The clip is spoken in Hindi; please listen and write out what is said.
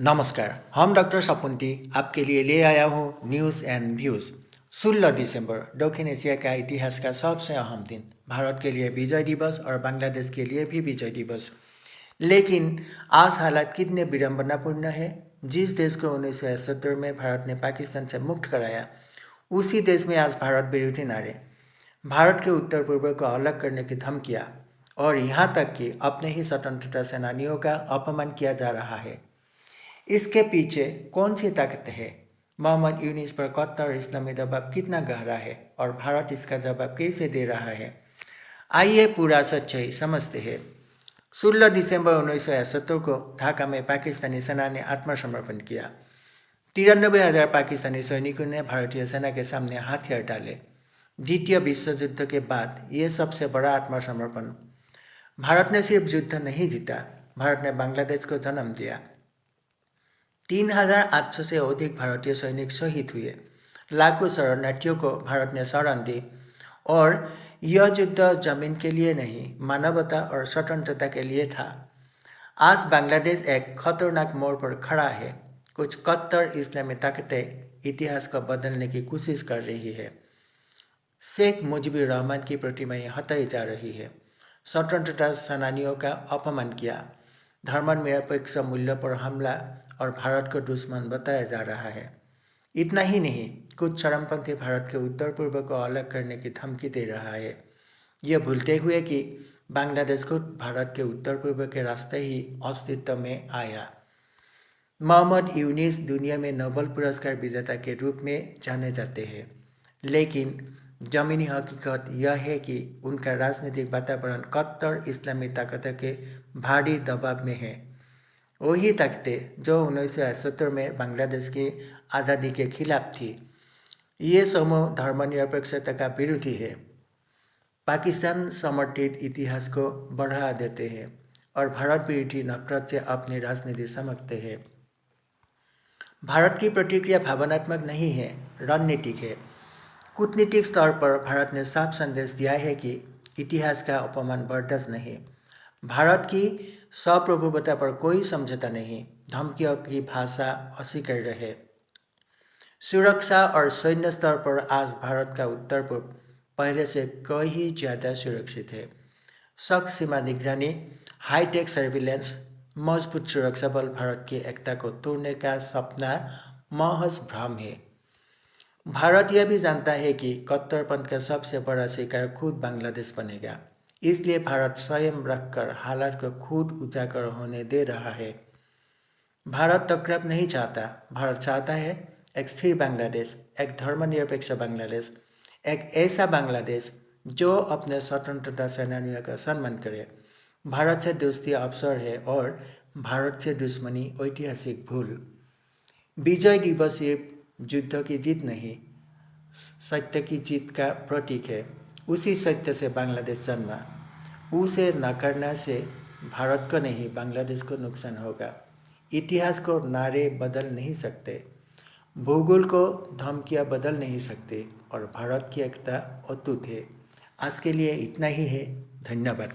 नमस्कार, हम डॉक्टर सपुंती आपके लिए ले आया हूँ न्यूज़ एंड व्यूज़। 16 दिसंबर दक्षिण एशिया का इतिहास का सबसे अहम दिन। भारत के लिए विजय दिवस और बांग्लादेश के लिए भी विजय दिवस। लेकिन आज हालात कितने विडंबनापूर्ण है। जिस देश को 1971 में भारत ने पाकिस्तान से मुक्त कराया, उसी देश में आज भारत विरोधी नारे, भारत के उत्तर पूर्व को अलग करने की धमकियाँ और यहाँ तक कि अपने ही स्वतंत्रता सेनानियों का अपमान किया जा रहा है। इसके पीछे कौन सी ताकत है? मोहम्मद यूनिस पर कट्टर इस्लामी दबाव कितना गहरा है और भारत इसका जवाब कैसे दे रहा है? आइए पूरा सच्चाई समझते हैं। 16 दिसंबर 1971 को ढाका में पाकिस्तानी सेना ने आत्मसमर्पण किया। 93,000 पाकिस्तानी सैनिकों ने भारतीय सेना के सामने हथियार डाले। द्वितीय विश्व युद्ध के बाद ये सबसे बड़ा आत्मसमर्पण। भारत ने सिर्फ युद्ध नहीं जीता, भारत ने बांग्लादेश को जन्म दिया। 3,800 से अधिक भारतीय सैनिक शहीद हुए। लाखों शरणार्थियों को भारत ने शरण दी और यह युद्ध जमीन के लिए नहीं, मानवता और स्वतंत्रता के लिए था। आज बांग्लादेश एक खतरनाक मोड़ पर खड़ा है। कुछ कट्टर इस्लामी ताकतें इतिहास को बदलने की कोशिश कर रही है। शेख मुजीबुर रहमान की प्रतिमाएं हटाई जा रही है। स्वतंत्रता सेनानियों का अपमान किया, धर्मनिरपेक्ष मूल्य पर हमला और भारत को दुश्मन बताया जा रहा है। इतना ही नहीं, कुछ चरमपंथी भारत के उत्तर पूर्व को अलग करने की धमकी दे रहा है, यह भूलते हुए कि बांग्लादेश को भारत के उत्तर पूर्व के रास्ते ही अस्तित्व में आया। मोहम्मद यूनिस दुनिया में नोबेल पुरस्कार विजेता के रूप में जाने जाते हैं, लेकिन जमीनी हकीकत यह है कि उनका राजनीतिक वातावरण कट्टर इस्लामी ताकतों के भारी दबाव में है। वही ताकतें जो 1971 में बांग्लादेश की आज़ादी के खिलाफ थी। ये समूह धर्मनिरपेक्षता का विरोधी है, पाकिस्तान समर्थित इतिहास को बढ़ा देते हैं और भारत विरोधी नफरत से अपनी राजनीति समझते हैं। भारत की प्रतिक्रिया भावनात्मक नहीं है, रणनीतिक है। कूटनीतिक स्तर पर भारत ने साफ संदेश दिया है कि इतिहास का अपमान बर्दाश्त नहीं। भारत की सार्वभौमता पर कोई समझौता नहीं, धमकियों की भाषा अस्वीकार्य है। सुरक्षा और सैन्य स्तर पर आज भारत का उत्तर पूर्व पहले से कहीं ज़्यादा सुरक्षित है। सख्त सीमा निगरानी, हाईटेक सर्विलेंस, मजबूत सुरक्षा बल भारत की एकता को तोड़ने का सपना महज भ्रम है। भारत यह भी जानता है कि कट्टरपंथ का सबसे बड़ा शिकार खुद बांग्लादेश बनेगा। इसलिए भारत स्वयं रखकर हालात को खुद उजागर होने दे रहा है। भारत टकराव नहीं चाहता, भारत चाहता है एक स्थिर बांग्लादेश, एक धर्मनिरपेक्ष बांग्लादेश, एक ऐसा बांग्लादेश जो अपने स्वतंत्रता सेनानियों का सम्मान करे। भारत से दोस्ती अवसर है और भारत से दुश्मनी ऐतिहासिक भूल। विजय दिवस सिर्फ युद्ध की जीत नहीं, सत्य की जीत का प्रतीक है। उसी सत्य से बांग्लादेश जन्मा। उसे नकारने से भारत को नहीं, बांग्लादेश को नुकसान होगा। इतिहास को नारे बदल नहीं सकते, भूगोल को धमकियाँ बदल नहीं सकते और भारत की एकता अटूट है। आज के लिए इतना ही है। धन्यवाद।